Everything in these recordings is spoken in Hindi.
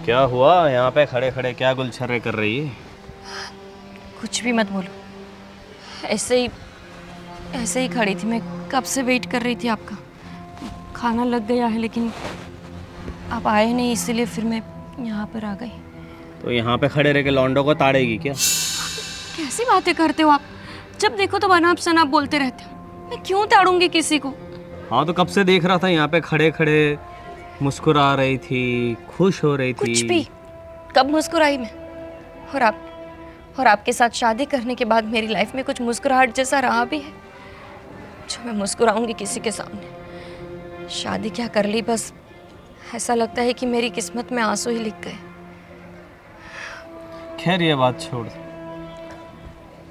क्या हुआ? यहाँ पे खड़े खड़े क्या गुलछर्रे कर रही है? कुछ भी मत बोलो। ऐसे ही खड़ी थी। मैं कब से वेट कर रही थी आपका। खाना लग गया है लेकिन आप आए नहीं, इसीलिए फिर मैं यहाँ पर आ गई। तो यहाँ पे खड़े रह के लौंडों को ताड़ेगी क्या? कैसी बातें करते हो आप? जब देखो तो अनाप शनाप बोलते रहते हो। मैं क्यों ताड़ूंगी किसी को? हाँ तो कब से देख रहा था यहाँ पे खड़े खड़े मुस्कुरा रही थी, खुश हो रही थी। कुछ भी। कब मुस्कुराई मैं? और आपके साथ शादी करने के बाद मेरी लाइफ में कुछ मुस्कुराहट जैसा रहा भी है जो मैं मुस्कुराऊंगी किसी के सामने? शादी क्या कर ली, बस ऐसा लगता है कि मेरी किस्मत में आंसू ही लिख गए। खैर ये बात छोड़,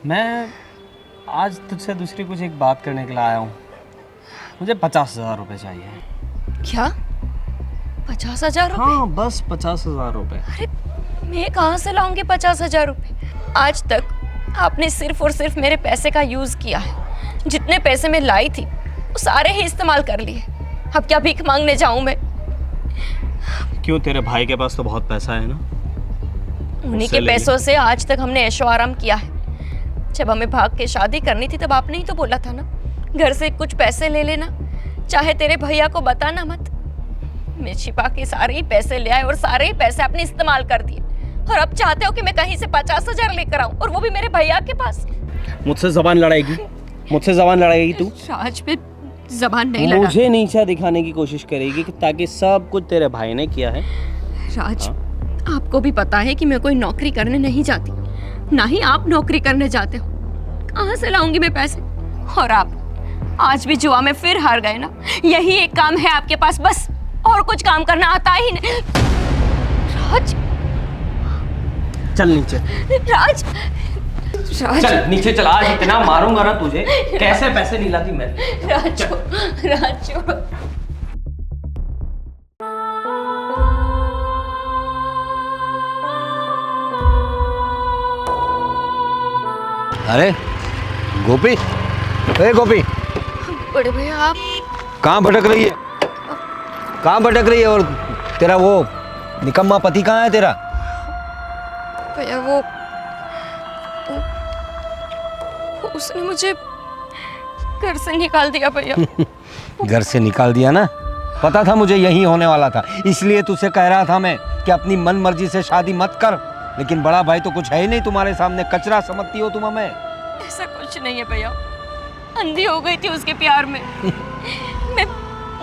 मैं आज तुझसे दूसरी कुछ एक बात करने के लिए आया हूँ। मुझे 50,000 रुपये चाहिए। क्या? 50,000 रुपये? हाँ बस 50,000 रुपये। अरे मैं कहाँ से लाऊंगी 50,000 रुपये? आज तक आपने सिर्फ और सिर्फ मेरे पैसे का यूज किया है। जितने पैसे मैं लाई थी वो सारे ही इस्तेमाल कर लिए। अब क्या भीख मांगने जाऊं मैं? क्यों, तेरे भाई के पास तो बहुत पैसा है ना? उन्हीं के पैसों से आज तक हमने ऐशो आराम किया है। जब हमें भाग के शादी करनी थी तब आपने ही तो बोला था ना, घर से कुछ पैसे ले लेना, चाहे तेरे भैया को बताना मत। मैं छिपा के सारे ही पैसे ले आए और सारे ही पैसे आपने इस्तेमाल कर दिए। और अब चाहते हो कि मैं कहीं से 50,000 लेकर आऊं, और वो भी मेरे भैया के पास। मुझसे जबान लड़ाएगी? मुझसे जबान लड़ाएगी तू? राज पे जबान नहीं लड़ा। मुझे नीचा दिखाने की कोशिश करेगी ताकि सब कुछ तेरे भाई ने किया है। राज, आपको भी पता है कि मैं कोई नौकरी करने नहीं जाती, ना ही आप नौकरी करने जाते हो। कहाँ से लाऊंगी मैं पैसे? और आप आज भी जुआ में फिर हार गए ना। यही एक काम है आपके पास, बस, और कुछ काम करना आता ही नहीं। राज, चल नीचे। राज, राज, चल नीचे चल। आज इतना मारूंगा ना तुझे, कैसे पैसे नहीं लाती मैं। राज, राज छोड़ो। अरे गोपी, अरे गोपी, बड़े भैया आप कहाँ भटक रही है? कहाँ भटक रही है? और तेरा वो निकम्मा पति कहाँ है तेरा? भैया उसने मुझे घर से निकाल दिया भैया। घर से निकाल दिया ना? पता था मुझे यही होने वाला था, इसलिए तुझसे कह रहा था मैं कि अपनी मन मर्जी से शादी मत कर। लेकिन बड़ा भाई तो कुछ है ही नहीं तुम्हारे सामने, कचरा समझती हो तुम हमें। ऐसा कुछ नहीं है भैया, अंधी हो गई थी उसके प्यार में। मैं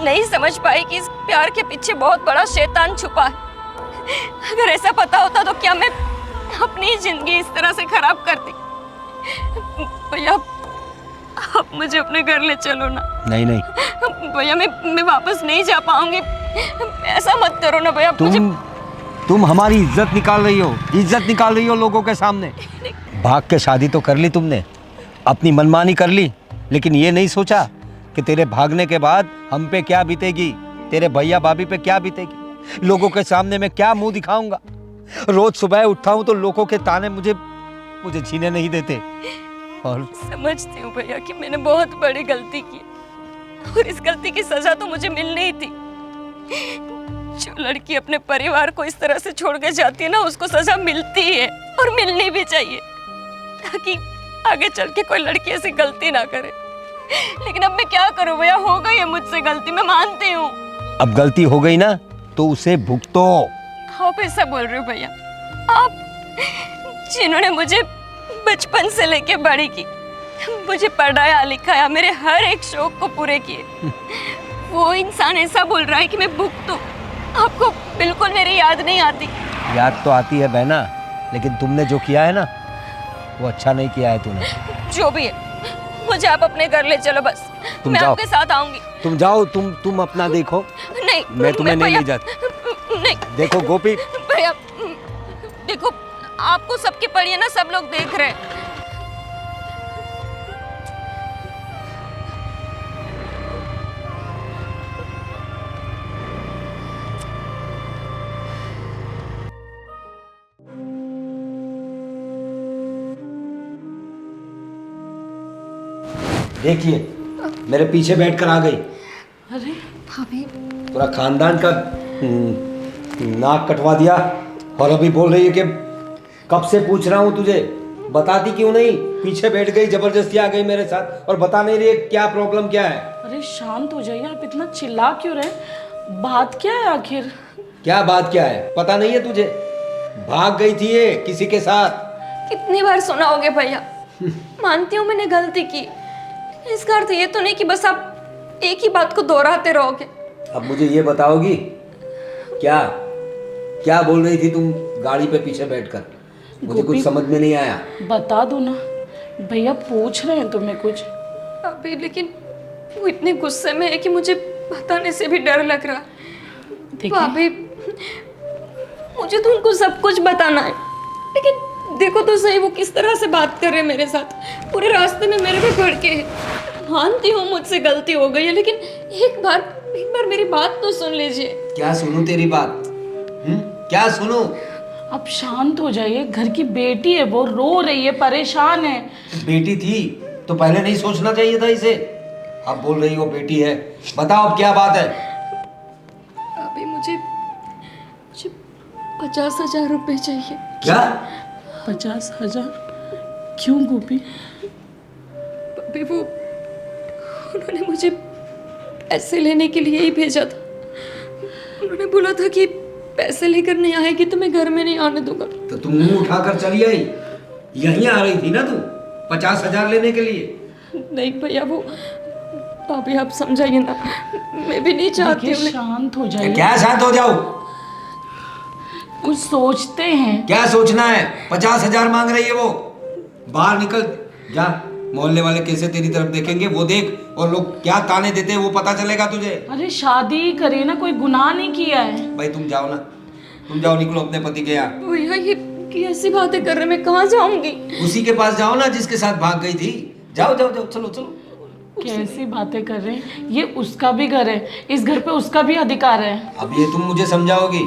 नहीं समझ पाई कि इस प्यार के पीछे बहुत बड़ा शैतान छुपा है। अगर ऐसा पता होता तो क्या मैं अपनी जिंदगी इस तरह से खराब करती? भैया आप मुझे अपने घर ले चलो ना। नहीं भैया, मैं वापस नहीं जा पाऊंगी। ऐसा मत करो ना भैया। तुम हमारी इज्जत निकाल रही हो, इज्जत निकाल रही हो लोगों के सामने। भाग के शादी तो कर ली तुमने, अपनी मनमानी कर ली, लेकिन ये नहीं सोचा कि तेरे भागने के बाद हम पे क्या बीतेगी, तेरे भैया भाभी पे क्या बीतेगी, लोगों के सामने मैं क्या मुंह दिखाऊंगा। रोज सुबह उठता हूँ तो लोगों के ताने मुझे जीने नहीं देते। और समझती हूँ भैया कि मैंने बहुत बड़ी गलती की, और इस गलती की सजा तो मुझे मिलनी ही थी। जो लड़की अपने परिवार को इस तरह से छोड़ के जाती है ना, उसको सजा मिलती है और मिलनी भी चाहिए, ताकि आगे चल के कोई लड़की ऐसी गलती ना करे। लेकिन अब मैं क्या करूं भैया, हो गई है मुझसे गलती, मैं मानती हूँ। अब गलती हो गई ना तो उसे भुगतो। आप ऐसा बोल रहे हो भैया? आप जिन्होंने मुझे बचपन से लेके बड़ी की, मुझे पढ़ाया लिखाया, मेरे हर एक शौक को पूरे किए, वो इंसान ऐसा बोल रहा है कि मैं भुगतूं? आपको बिल्कुल मेरी याद नहीं आती? याद तो आती है बहना, लेकिन तुमने जो किया है ना वो अच्छा नहीं किया है तूने। जो भी है, मुझे आप अपने घर ले चलो बस। मैं आपके साथ आऊंगी। तुम जाओ, तुम अपना देखो। नहीं, मैं तुम्हें नहीं ले जाती। नहीं देखो गोपी, भैया, देखो आपको सबकी पड़ी है ना, सब लोग देख रहे हैं। देखिए मेरे पीछे बैठकर आ गई। अरे भाभी, पूरा खानदान का नाक कटवा दिया और अभी बोल रही है कि कब से पूछ रहा हूँ तुझे, बताती क्यों नहीं? पीछे बैठ गई, जबरदस्ती आ गई मेरे साथ और बता नहीं रही है क्या प्रॉब्लम क्या है। अरे शांत हो जाइए, आप इतना चिल्ला क्यों रहे? बात क्या है आखिर? क्या बात क्या है, पता नहीं है तुझे? भाग गई थी ये किसी के साथ। कितनी बार सुनाओगे भैया? मानती हूँ मैंने गलती की, इसका अर्थ ये तो नहीं कि बस आप एक ही बात को दोहराते रहोगे। अब मुझे ये बताओगी क्या क्या बोल रही थी तुम गाड़ी पे पीछे बैठकर? मुझे कुछ समझ में नहीं आया। बता दो ना, भैया पूछ रहे हैं तुम्हें कुछ। अभी लेकिन वो इतने गुस्से में है कि मुझे बताने से भी डर लग रहा है। देखिए भाभी, मुझे तो उनको सब कुछ बताना है, लेकिन देखो तो सही वो किस तरह से बात कर रहे हैं मेरे साथ। पूरे रास्ते में मेरे पे भड़के हैं। मानती हूँ मुझसे गलती हो गई है, लेकिन एक बार मेरी बात तो सुन लीजिए। क्या सुनूं तेरी बात? क्या सुनूं? अब शांत हो जाइए, घर की बेटी है, वो रो रही है, परेशान है। बेटी थी तो पहले नहीं सोचना चाहिए था इसे? अब बोल रही हो बेटी है, बताओ अब क्या बात है? अभी मुझे 50,000 रुपए चाहिए। क्या? 50,000? क्यों गोपी? अभी वो उन्होंने मुझे पैसे लेने के लिए ही भेजा था। उन्होंने बोला था कि पैसे लेकर नहीं आएगी तो मैं घर में नहीं आने दूंगा। तो तुम मुंह उठाकर चली आई? यहीं आ रही थी ना तू 50,000 लेने के लिए? नहीं भैया, वो भाभी आप समझाइए ना, मैं भी नहीं चाहती देखिए, हूँ। शांत हो जाइए, क्या शांत हो जाओ? कुछ सोचते हैं। क्या सोचना है? 50,000 मांग रही है वो। बाहर निकल जा, मोहल्ले वाले कैसे तेरी तरफ देखेंगे वो देख, और लोग क्या ताने देते हैं वो पता चलेगा तुझे। अरे शादी करिए ना, कोई गुनाह नहीं किया है। भाई तुम जाओ ना, तुम जाओ, निकलो अपने पति के यहाँ। भैया ये कैसी बातें कर रहे हैं, मैं कहाँ जाऊंगी? उसी के पास जाओ ना जिसके साथ भाग गई थी। जाओ जाओ जाओ, चलो चलो। कैसी बातें कर रहे हैं? ये उसका भी घर है, इस घर पे उसका भी अधिकार है। अब ये तुम मुझे समझाओगी?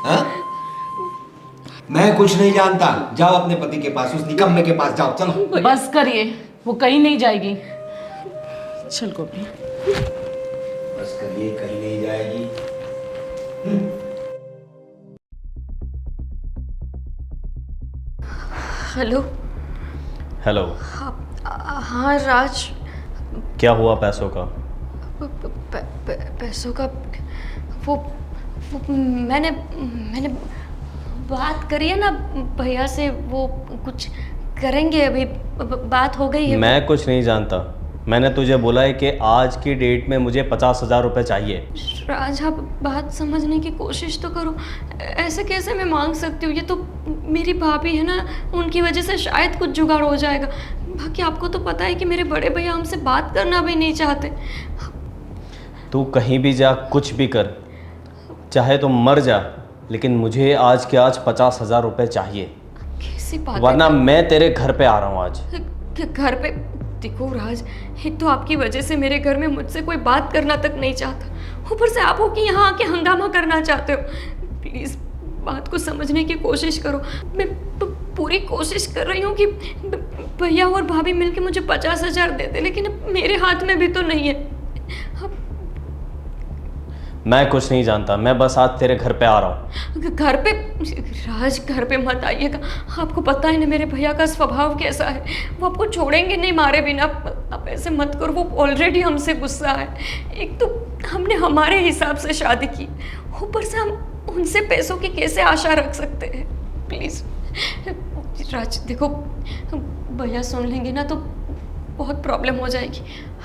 हाँ? मैं कुछ नहीं जानता, जाओ अपने पति के पास, उस निकम्मे के पास जाओ, चलो। बस करिए, वो कहीं नहीं जाएगी। चल गोपी। बस करिए, कहीं नहीं जाएगी। हेलो। हेलो। हाँ राज। क्या हुआ पैसों का? पैसों का वो मैंने बात करी है ना भैया से, वो कुछ करेंगे। अभी बात हो गई है। मैं कुछ नहीं जानता, मैंने तुझे बोला है कि आज की डेट में मुझे 50,000 रुपये चाहिए। राज आप बात समझने की कोशिश तो करो, ऐसे कैसे मैं मांग सकती हूँ? ये तो मेरी भाभी है ना, उनकी वजह से शायद कुछ जुगाड़ हो जाएगा। बाकी आपको तो पता है कि मेरे बड़े भैया हमसे बात करना भी नहीं चाहते। तू कहीं भी जा, कुछ भी कर, चाहे तो मर जा, लेकिन मुझे आज के आज 50,000 रुपये चाहिए, कैसी बात वरना मैं तेरे घर पे आ रहा हूँ आज। घर पे? देखो राज, एक तो आपकी वजह से मेरे घर में मुझसे कोई बात करना तक नहीं चाहता, ऊपर से आप हो कि यहाँ आके हंगामा करना चाहते हो। प्लीज़ बात को समझने की कोशिश करो। मैं पूरी कोशिश कर रही हूँ कि भैया और भाभी मिलके मुझे 50,000 दे दे, लेकिन मेरे हाथ में भी तो नहीं है। मैं कुछ नहीं जानता, मैं बस आज तेरे घर पे आ रहा हूँ। घर पे? राज घर पे मत आइएगा, आपको पता है ना मेरे भैया का स्वभाव कैसा है, वो आपको छोड़ेंगे नहीं मारे बिना। आप ऐसे मत करो, वो ऑलरेडी हमसे गुस्सा है। एक तो हमने हमारे हिसाब से शादी की, ऊपर से हम उनसे पैसों की कैसे आशा रख सकते हैं? प्लीज़ राज देखो, भैया सुन लेंगे ना तो बहुत प्रॉब्लम हो जाएगी।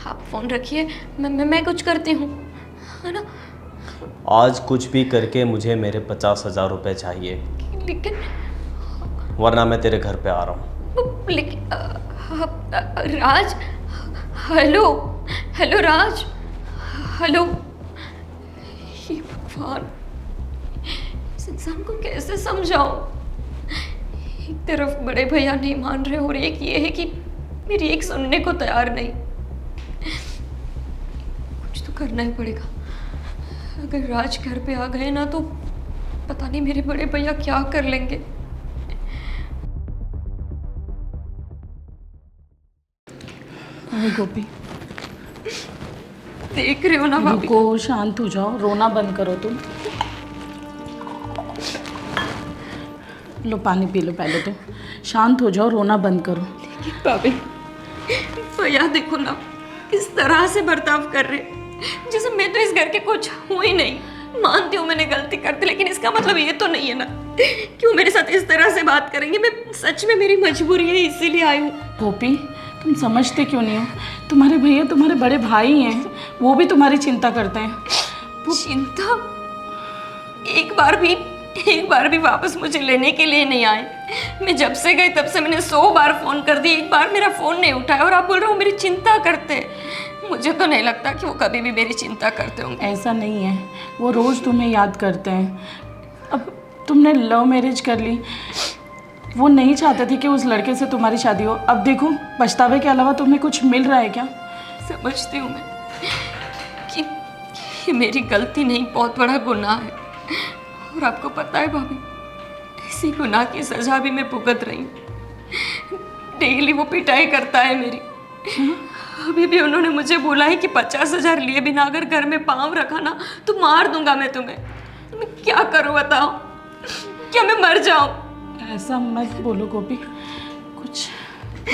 आप फ़ोन रखिए, मैं कुछ करती हूँ, है ना? आज कुछ भी करके मुझे मेरे 50,000 रुपये चाहिए, लेकिन वरना मैं तेरे घर पे आ रहा हूँ। लेकिन राज, हेलो हेलो राज, हेलो। ये भगवान, इस इंसान को कैसे समझाऊं? एक तरफ बड़े भैया नहीं मान रहे और एक ये है कि मेरी एक सुनने को तैयार नहीं। कुछ तो करना ही पड़ेगा। अगर राज घर पे आ गए ना तो पता नहीं मेरे बड़े भैया क्या कर लेंगे। अरे गोपी, देख रहे हो ना भाभी? रुको, शांत हो जाओ, रोना बंद करो तुम। लो पानी पी लो पहले तो, शांत हो जाओ, रोना बंद करो। भाभी भैया देखो ना किस तरह से बर्ताव कर रहे, जैसे मैं तो इस घर के कुछ हूँ ही नहीं। मानती हूँ मैंने गलती कर दी, लेकिन इसका मतलब ये तो नहीं है ना क्यों मेरे साथ इस तरह से बात करेंगे। मैं सच में मेरी मजबूरी है, इसीलिए आई हूँ। गोपी तुम समझते क्यों नहीं हो? तुम्हारे भैया तुम्हारे बड़े भाई हैं, वो भी तुम्हारी चिंता करते हैं। चिंता? एक बार भी वापस मुझे लेने के लिए नहीं आए। मैं जब से गई तब से मैंने 100 बार फोन कर दी, एक बार मेरा फोन नहीं उठाया, और आप बोल रहे हो मेरी चिंता करते। मुझे तो नहीं लगता कि वो कभी भी मेरी चिंता करते होंगे। ऐसा नहीं है, वो रोज़ तुम्हें याद करते हैं। अब तुमने लव मैरिज कर ली, वो नहीं चाहते थे कि उस लड़के से तुम्हारी शादी हो। अब देखो पछतावे के अलावा तुम्हें कुछ मिल रहा है क्या? समझती हूँ मैं कि मेरी गलती नहीं, बहुत बड़ा गुनाह है। और आपको पता है भाभी, इसी गुनाह की सजा भी मैं भुगत रही हूँ। डेली वो पिटाई करता है मेरी। अभी भी उन्होंने मुझे बोला है कि 50,000 लिए बिना अगर घर में पाँव रखा ना तो मार दूंगा मैं तुम्हें। तो मैं क्या करूँ बताओ? क्या मैं मर जाऊँ? ऐसा मत बोलो गोपी, कुछ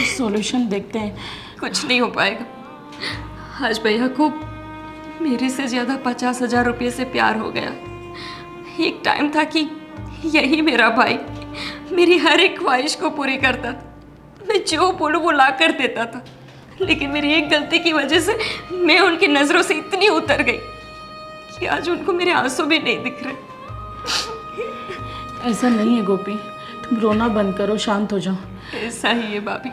सॉल्यूशन देखते हैं। कुछ नहीं हो पाएगा। आज भैया को मेरे से ज़्यादा 50,000 रुपये से प्यार हो गया। एक टाइम था कि यही मेरा भाई मेरी हर एक ख्वाहिश को पूरी करता था। मैं जो बोलूँ वो ला कर देता था, लेकिन मेरी एक गलती की वजह से मैं उनकी नज़रों से इतनी उतर गई कि आज उनको मेरे आंसू भी नहीं दिख रहे। ऐसा नहीं है गोपी, तुम रोना बंद करो, शांत हो जाओ। ऐसा ही है भाभी।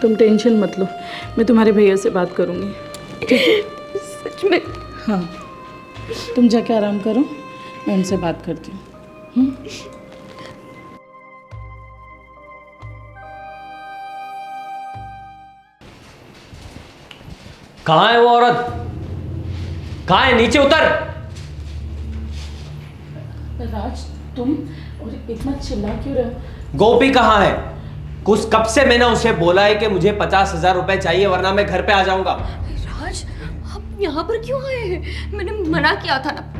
तुम टेंशन मत लो, मैं तुम्हारे भैया से बात करूँगी, ठीक है? सच में? हाँ, तुम जाके आराम करो, मैं उनसे बात करती हूँ। कहाँ है वो औरत? कहाँ है? नीचे उतर। राज तुम और इतना चिल्ला क्यों रहे हो? गोपी कहाँ है? कब से मैंने उसे बोला है कि मुझे 50,000 रुपए चाहिए, वरना मैं घर पे आ जाऊंगा। राज आप यहाँ पर क्यों आए हैं? मैंने मना किया था ना।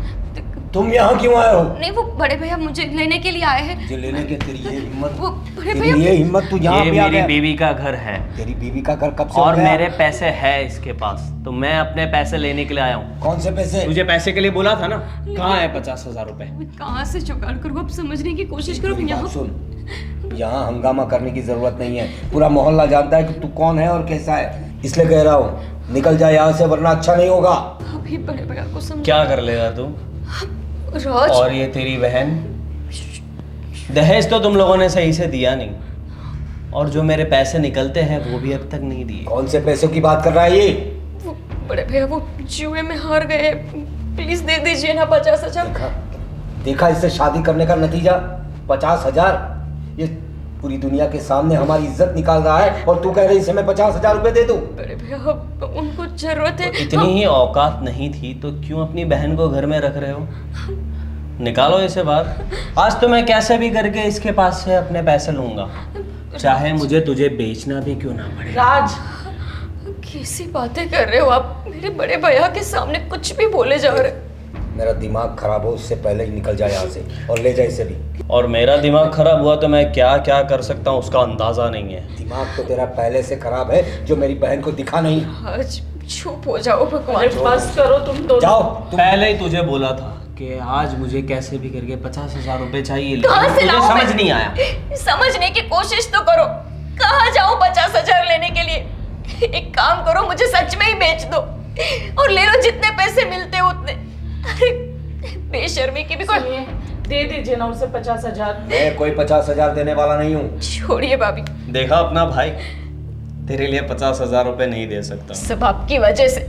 तुम यहाँ क्यों आए हो? नहीं, वो बड़े भैया मुझे लेने के लिए आए हैं। मुझे लेने के तेरी ये हिम्मत, वो बड़े तेरी भैया, ये हिम्मत, तू यहाँ ये पे आ मेरी गया। बीवी का घर है तेरी बीवी का घर कब से और हो गया? मेरे पैसे है इसके पास, तो मैं अपने पैसे लेने के लिए आया हूँ। कौन से पैसे? तुझे पैसे के लिए बोला था ना। कहाँ है 50,000 रुपए? मैं कहाँ से जुगाड़ करूँ? आप समझने की कोशिश करो। मेरी बात यहाँ सुन, यहाँ हंगामा करने की जरूरत नहीं है। पूरा मोहल्ला जानता है कि तू कौन है और कैसा है, इसलिए कह रहा हूँ निकल जा यहाँ से, वरना अच्छा नहीं होगा। अभी बड़े भैया को समझ। क्या कर लेगा तू? राज और ये तेरी बहन, दहेज तो तुम लोगों ने सही से दिया नहीं, और जो मेरे पैसे निकलते हैं वो भी अब तक नहीं दिए। कौन से पैसों की बात कर रहा है ये? वो बड़े भैया वो जुए में हार गए, प्लीज दे दीजिए ना 50,000। देखा इससे शादी करने का नतीजा? 50,000? ये पूरी दुनिया के सामने हमारी इज्जत निकाल रहा है, और तू कह रही इसे मैं 50,000 रुपए दे दूं? बड़े भैया उनको जरूरत है। इतनी ही औकात नहीं थी तो क्यों अपनी बहन को घर में रख रहे हो? निकालो इसे बाहर। आज तो मैं कैसे भी करके इसके पास से अपने पैसे लूंगा, चाहे मुझे तुझे बेचना भी क्यों ना पड़े। राज कैसी बातें कर रहे हो आप? मेरे बड़े भैया के सामने कुछ भी बोले जा रहे। मेरा दिमाग खराब हो उससे पहले ही निकल जाए यहाँ से, और ले जाए इसे भी। और मेरा दिमाग खराब हुआ तो मैं क्या क्या कर सकता हूँ उसका अंदाजा नहीं है। दिमाग तो तेरा पहले से खराब है, जो मेरी बहन को दिखा नहीं। आज चुप हो जाओ भगवान। अरे बस करो तुम दोनों। जाओ तुम। पहले ही तुझे बोला था कि आज मुझे कैसे भी करके 50,000 रुपए चाहिए, कहाँ लेकिन से तुझे लाऊं समझ मैं? नहीं आया। समझने की कोशिश तो करो। कहाँ जाऊँ 50,000 लेने के लिए? एक काम करो, मुझे सच में ही बेच दो और ले लो जितने पैसे मिलते हो उतने। अरे बेशर्मी की भी कोई। सुनिए, दे दीजिए ना उसे 50,000। मैं कोई 50,000 देने वाला नहीं हूँ। छोड़िए भाभी, देखा अपना भाई, तेरे लिए 50,000 रुपए नहीं दे सकता। सब आपकी वजह से।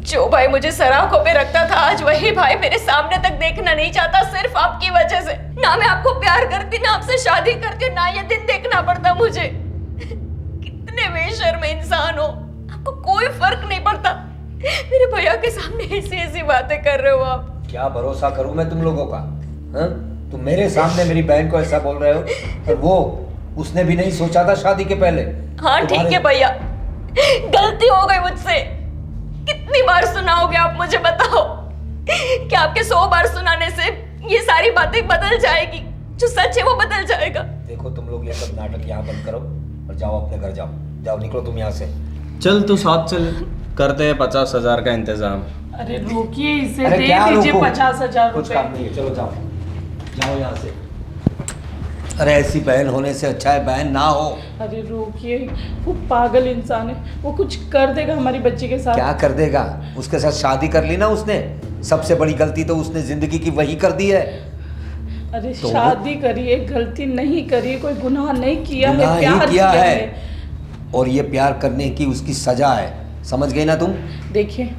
जो भाई मुझे सराखों पे रखता था, आज वही भाई मेरे सामने तक देखना नहीं चाहता, सिर्फ आपकी वजह से। ना मैं आपको प्यार करती, ना आपसे शादी करती, ना ये दिन देखना पड़ता मुझे। कितने बेशर्म इंसान हो, आपको कोई फर्क नहीं पड़ता। मेरे भैया के सामने ऐसी ऐसी बातें कर रहे हो आप। क्या भरोसा करूं मैं तुम लोगों का? हाँ? तुम मेरे सामने मेरी बहन को ऐसा बोल रहे हो, और वो उसने भी नहीं सोचा था शादी के पहले। हाँ ठीक है भैया, गलती हो गई मुझसे। कितनी बार सुनाओगे आप मुझे, बताओ? क्या आपके 100 बार सुनाने से ये सारी बातें बदल जाएगी, जो सच है वो बदल जाएगा। देखो तुम लोग ये सब नाटक यहाँ बंद करो और जाओ अपने घर जाओ। जाओ निकलो तुम यहाँ से। चल तू साथ चल, करते हैं 50,000 का इंतजाम। अरे रोकिए, इसे अरे दे क्या दीजिए रोको? 50,000 कुछ रुपए। काम नहीं है, चलो जाओ, जाओ यहाँ से। अरे ऐसी बहन होने से अच्छा है बहन ना हो। अरे रोकिए, वो पागल इंसान है, वो कुछ कर देगा हमारी बच्ची के साथ। क्या कर देगा? उसके साथ शादी कर ली ना उसने। सबसे बड़ी गलती तो उसने जिंदगी की वही कर दी है। अरे तो शादी करिए, गलती नहीं करी, कोई गुनाह नहीं किया है, गुनाह ही प्यार किया किया है। है। और ये प्यार करने की उसकी सजा है, समझ गई ना तुम? देखिए,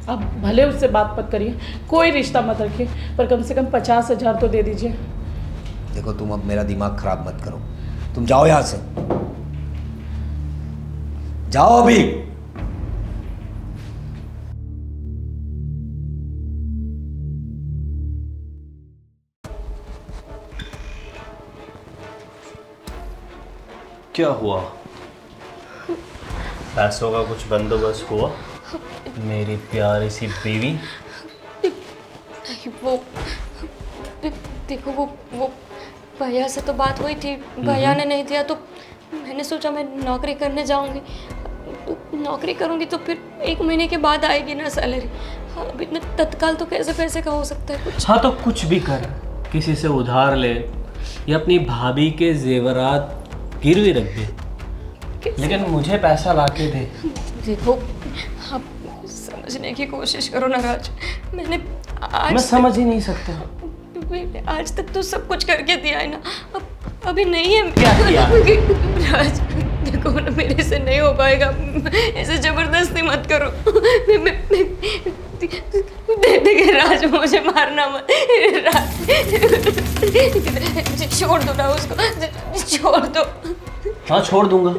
आप भले उससे बात मत करिए, कोई रिश्ता मत रखिए, पर कम से कम 50,000 तो दे दीजिए। देखो तुम अब मेरा दिमाग खराब मत करो, तुम जाओ यहाँ से, जाओ अभी। क्या हुआ? पैसों का कुछ बंदोबस्त हुआ? मेरी प्यारी सी बीवी। नहीं, वो देखो, वो भैया से तो बात हुई थी, भैया ने नहीं दिया तो मैंने सोचा मैं नौकरी करने जाऊंगी। नौकरी करूंगी तो फिर 1 महीने के बाद आएगी ना सैलरी। अब इतने तत्काल तो कैसे पैसे का हो सकता है कुछ। हाँ तो कुछ भी कर, किसी से उधार ले या अपनी भाभी के जेवरात गिरवी रख दे, लेकिन मुझे पैसा ला के दे। देखो, आप समझने की कोशिश करो ना राज। मैंने मैं समझ ही नहीं सकता। आज तक तो सब कुछ करके दिया है ना, अब अभी नहीं है। क्या किया? राज देखो ना, मेरे से नहीं हो पाएगा, ऐसे जबरदस्ती मत करो। देखिए राज, मुझे मारना मत। राज छोड़ दो ना उसको, छोड़ दो। हाँ छोड़ दूंगा।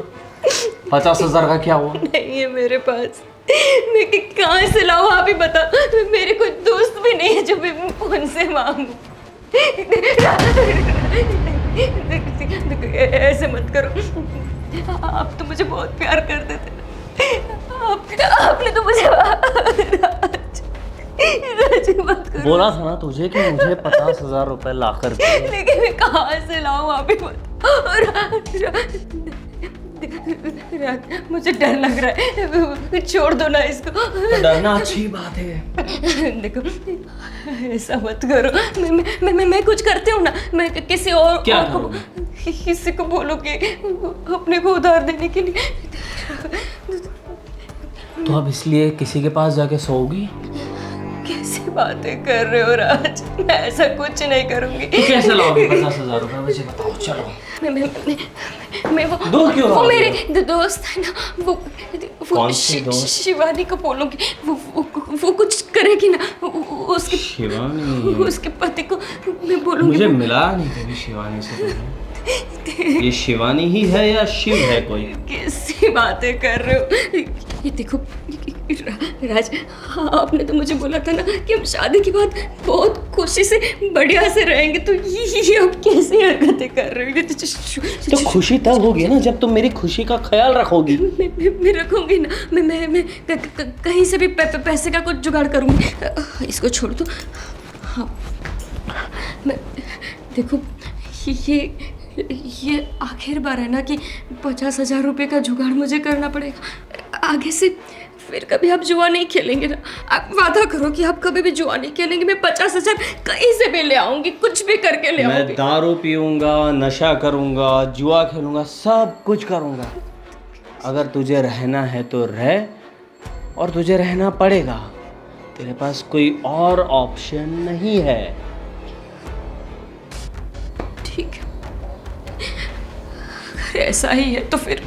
50,000 का क्या हुआ? नहीं है मेरे पास, मैं कहाँ से लाऊं आप ही बता। मेरे कोई दोस्त भी नहीं है जो भी उनसे मांगूं। ऐसे मत करो, आप तो मुझे बहुत प्यार करते थे। आपने तो मुझे राज मत करो। बोला था ना तुझे कि मुझे 50,000 रुपए ला कर दे। लेकिन मैं कहाँ से लाऊं आप ही बता। मुझे डर लग रहा है, छोड़ दो ना इसको। तो डरना अच्छी बात है। देखो, ऐसा मत करो। मैं कुछ करती हूँ ना, मैं किसी और क्या को किसी को बोलो कि अपने को उधार देने के लिए। तो अब इसलिए किसी के पास जाके सोओगी? कैसी बातें कर रहे हो राज, मैं ऐसा कुछ नहीं करूंगी। तो कैसे लाओगी 50,000 रुपए? मुझे बताओ। चलो मैं दूर क्यों वो रहोगे? मेरे दोस्त है ना, वो कौन सी दोस्त? शिवानी को बोलूंगी, वो कुछ करेगी ना, उसके शिवानी? उसके पति को मैं बोलूंगी। मुझे मिला नहीं कभी शिवानी से। ये शिवानी ही है या शिव है कोई? कैसी बातें कर रहे हो? ये देखो राज, आपने तो मुझे बोला था ना कि हम शादी के बाद बहुत खुशी से बढ़िया से रहेंगे, तो ये अब कैसी हरकतें कर रहे हो? तो खुशी तब होगी ना जब तुम मेरी खुशी का ख्याल रखोगी। मैं रखूंगी ना, मैं कहीं से भी पैसे का कुछ जुगाड़ करूंगी। इसको छोड़ दो। हाँ, मैं देखो, ये आखिर बार है ना कि 50,000 रुपये का जुगाड़ मुझे करना पड़ेगा। आगे से फिर कभी आप जुआ नहीं खेलेंगे ना? आप वादा करो कि आप कभी भी जुआ नहीं खेलेंगे। मैं 50,000 कहीं से भी ले आऊंगी, कुछ भी करके ले आऊंगी। मैं दारू पीऊंगा, नशा करूंगा, जुआ खेलूंगा, सब कुछ करूंगा। अगर तुझे रहना है तो रह, और तुझे रहना पड़ेगा। तेरे पास कोई और ऑप्शन नहीं है। ठीक है, अगर ऐसा ही है तो फिर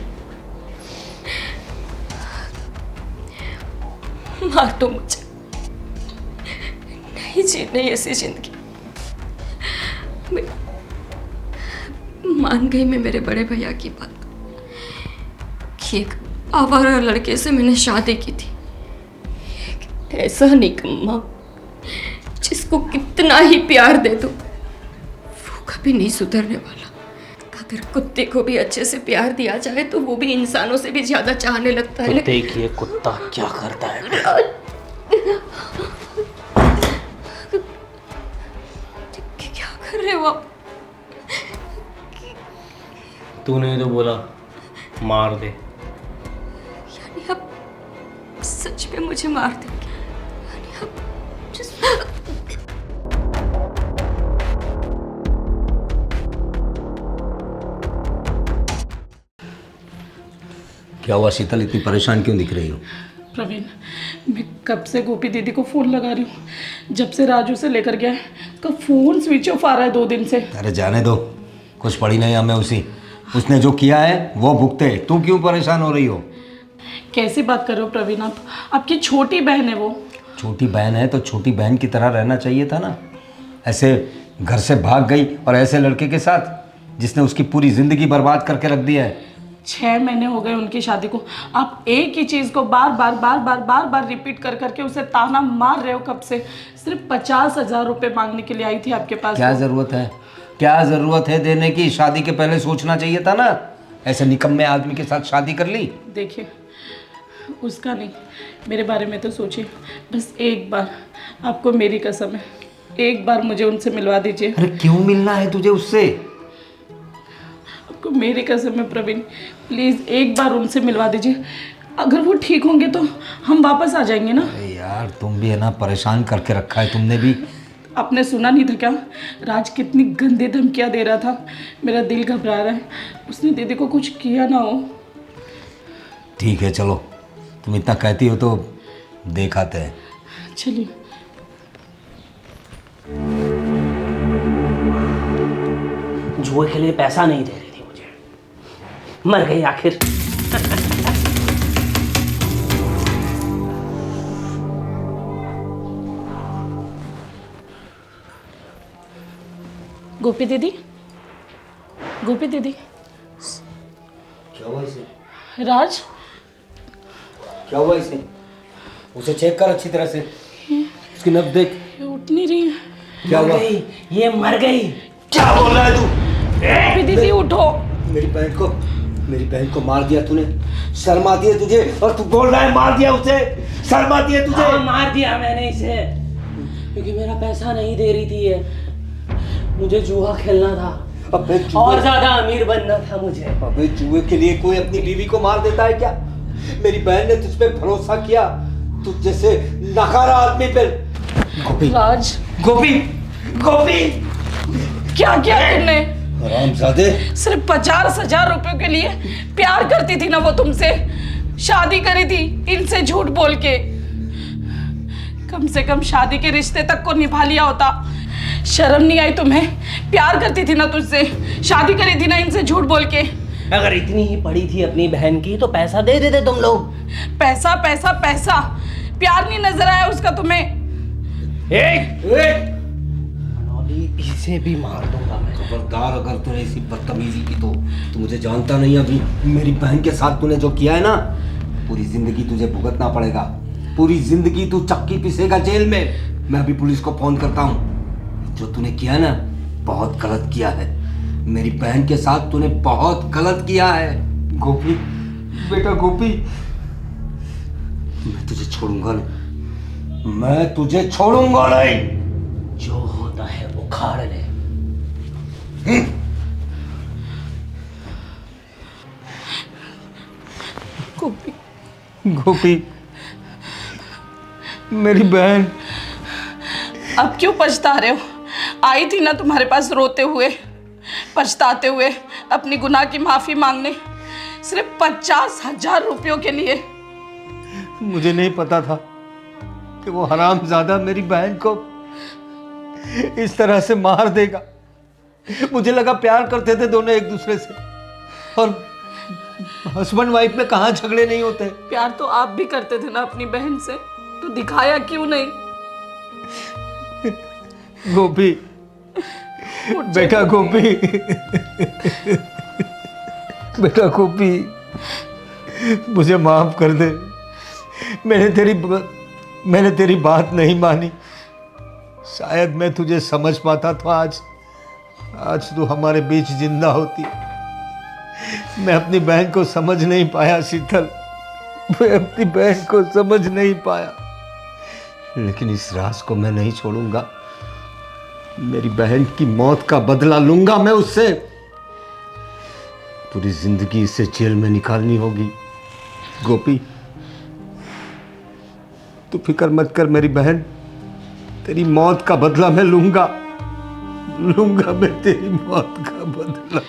मार दो मुझे। नहीं जीनी ऐसी जिंदगी। मैं मान गई मैं मेरे बड़े भैया की बात कि एक आवारा लड़के से मैंने शादी की थी। एक ऐसा निकम्मा जिसको कितना ही प्यार दे दो वो कभी नहीं सुधरने वाला। अगर कुत्ते को भी अच्छे से प्यार दिया जाए तो वो भी इंसानों से भी ज्यादा चाहने लगता है। तो देखिए कुत्ता क्या करता है। रहे हो आप? तूने ही तो बोला मार दे। यानी आप सच में मुझे मार देंगे? यानी आप क्या हुआ शीतल, इतनी परेशान क्यों दिख रही हो? प्रवीण, मैं कब से गोपी दीदी को फ़ोन लगा रही हूँ, जब से राजू से लेकर गया है उसका फ़ोन स्विच ऑफ आ रहा है 2 दिन से। अरे जाने दो, कुछ पड़ी नहीं हमें उसने जो किया है वो भुगते। तू क्यों परेशान हो रही हो? कैसी बात कर रहे हो प्रवीण आप? आपकी छोटी बहन है वो। छोटी बहन है तो छोटी बहन की तरह रहना चाहिए था ना। ऐसे घर से भाग गई और ऐसे लड़के के साथ जिसने उसकी पूरी ज़िंदगी बर्बाद करके रख दिया है। 6 महीने हो गए उनकी शादी को, आप एक ही चीज़ को बार बार रिपीट कर करके उसे ताना मार रहे हो कब से। सिर्फ 50,000 रुपये मांगने के लिए आई थी आपके पास। क्या ज़रूरत है, क्या ज़रूरत है देने की? शादी के पहले सोचना चाहिए था ना। ऐसे निकम्मे आदमी के साथ शादी कर ली। देखिए, उसका नहीं, मेरे बारे में तो सोचिए। बस एक बार, आपको मेरी कसम है, एक बार मुझे उनसे मिलवा दीजिए। अरे क्यों मिलना है तुझे उससे? आपको मेरी कसम है प्रवीण, प्लीज़ एक बार उनसे मिलवा दीजिए। अगर वो ठीक होंगे तो हम वापस आ जाएंगे ना। अरे यार तुम भी है ना, परेशान करके रखा है तुमने भी। आपने सुना नहीं था क्या? राज कितनी गंदी धमकियाँ दे रहा था। मेरा दिल घबरा रहा है, उसने दीदी को कुछ किया ना हो। ठीक है चलो, तुम इतना कहती हो तो देख आते हैं। चलिए। जुए के लिए पैसा नहीं दे रही थी मुझे, मर गई आखिर। गोपी दीदी, गोपी दीदी। क्या हुआ इसे? राज, क्या हुआ इसे? उसे चेक कर अच्छी तरह से, उसकी नब्ज देख। ये उठ नहीं रही है। क्या हुआ? ये मर गई। क्या बोल रहा है तू? गोपी दीदी उठो। मेरी बहन को मार दिया तूने। शर्म आती है तुझे? और तू बोल रहा है मार दिया उसे? शर्म आती है तुझे? हाँ, मार दिया मैंने इसे, क्योंकि मेरा पैसा नहीं दे रही थी ये। मुझे जुआ खेलना था, अबे और ज्यादा अमीर बनना था मुझे। अबे जुए के लिए कोई अपनी बीवी को मार देता है क्या? मेरी बहन ने तुझ पे भरोसा किया, तुझ जैसे नकारा आदमी पे। गोपी, राज, गोपी, गोपी, क्या किया तुमने? हरामजादे। सिर्फ 50,000 रुपयों के लिए प्यार करती थी ना वो तुमसे, शादी करी थी इनसे झूठ बोल के। कम से कम शादी के रिश्ते तक को निभा लिया होता। शर्म नहीं आई तुम्हें? प्यार करती थी ना तुझसे, शादी करी थी ना इनसे झूठ बोल के। अगर इतनी ही पड़ी थी अपनी बहन की तो पैसा दे देते तुम लोग। पैसा पैसा पैसा, प्यार नहीं नजर आया उसका तुम्हें? इसे भी मार दूंगा मैं। खबरदार अगर तूने ऐसी बदतमीजी की तो मुझे जानता नहीं अभी। मेरी बहन के साथ तूने जो किया है ना, पूरी जिंदगी तुझे भुगतना पड़ेगा। पूरी जिंदगी तू चक्की पिसेगा जेल में। मैं अभी पुलिस को फोन करता हूँ। जो तूने किया ना, बहुत गलत किया है। मेरी बहन के साथ तूने बहुत गलत किया है। गोपी, बेटा गोपी, मैं तुझे छोड़ूंगा नहीं, मैं तुझे छोड़ूंगा नहीं। जो होता है उखाड़ ले। गोपी, गोपी, मेरी बहन। अब क्यों पछता रहे हो? आई थी ना तुम्हारे पास रोते हुए, पछताते हुए, अपनी गुनाह की माफी मांगने, सिर्फ 50,000 रुपयों के लिए। मुझे नहीं पता था कि वो हरामजादा मेरी बहन को इस तरह से मार देगा। मुझे लगा प्यार करते थे दोनों एक दूसरे से, और हस्बैंड वाइफ में कहाँ झगड़े नहीं होते। प्यार तो आप भी करते थे ना अपनी बहन से, तो दिखाया क्यों नहीं? गोपी, बेटा गोपी, बेटा गोपी, मुझे माफ कर दे। मैंने तेरी बात नहीं मानी। शायद मैं तुझे समझ पाता तो आज तू हमारे बीच जिंदा होती। मैं अपनी बहन को समझ नहीं पाया शीतल, मैं अपनी बहन को समझ नहीं पाया। लेकिन इस राज को मैं नहीं छोड़ूंगा। मेरी बहन की मौत का बदला लूंगा मैं उससे। पूरी जिंदगी इसे जेल में निकालनी होगी। गोपी, तू फिक्र मत कर मेरी बहन, तेरी मौत का बदला मैं लूंगा मैं तेरी मौत का बदला।